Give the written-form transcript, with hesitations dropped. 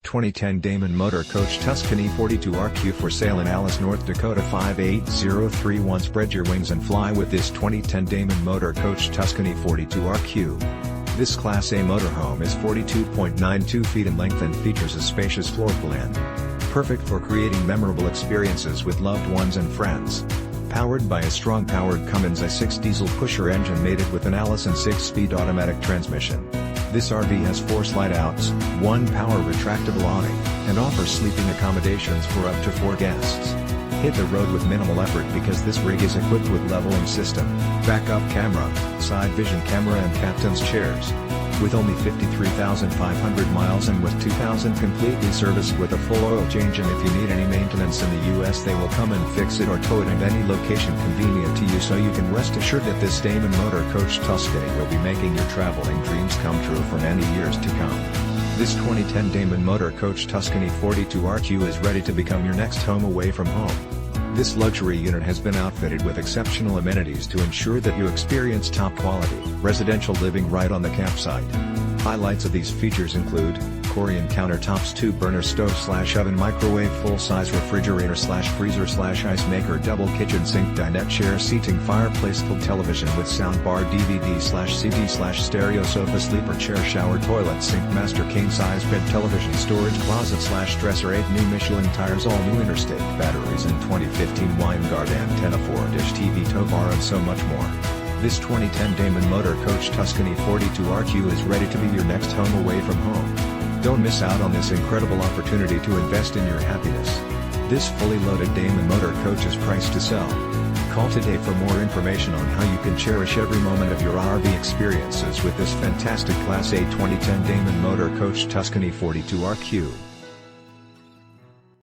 2010 Damon Motor Coach Tuscany 42RQ for sale in Allison, North Dakota 58031. Spread your wings and fly with this 2010 Damon Motor Coach Tuscany 42RQ. This Class A motorhome is 42.92 feet in length and features a spacious floor plan. Perfect for creating memorable experiences with loved ones and friends. Powered by a strong-powered Cummins I6 Diesel Pusher engine mated with an Allison 6-speed automatic transmission. This RV has 4 slide-outs, 1 power retractable awning, and offers sleeping accommodations for up to 4 guests. Hit the road with minimal effort because this rig is equipped with leveling system, backup camera, side vision camera and captain's chairs. With only 53,500 miles and with 2,000 completely serviced with a full oil change, and if you need any maintenance in the US they will come and fix it or tow it at any location convenient to you, so you can rest assured that this Damon Motor Coach Tuscany will be making your traveling dreams come true for many years to come. This 2010 Damon Motor Coach Tuscany 42RQ is ready to become your next home away from home. This luxury unit has been outfitted with exceptional amenities to ensure that you experience top-quality residential living right on the campsite. Highlights of these features include Corian countertops, 2-burner stove/oven, microwave, full-size refrigerator/freezer/ice maker, double kitchen sink, dinette chair seating, fireplace, full television with soundbar, DVD/CD/stereo, sofa, sleeper chair, shower, toilet, sink, master, king-size bed, television, storage closet/dresser, 8 new Michelin tires, all new Interstate batteries, and 2015 Winegard antenna, 4-dish TV, tow bar, and so much more. This 2010 Damon Motor Coach Tuscany 42RQ is ready to be your next home away from home. Don't miss out on this incredible opportunity to invest in your happiness. This fully loaded Damon Motor Coach is priced to sell. Call today for more information on how you can cherish every moment of your RV experiences with this fantastic Class A 2010 Damon Motor Coach Tuscany 42RQ.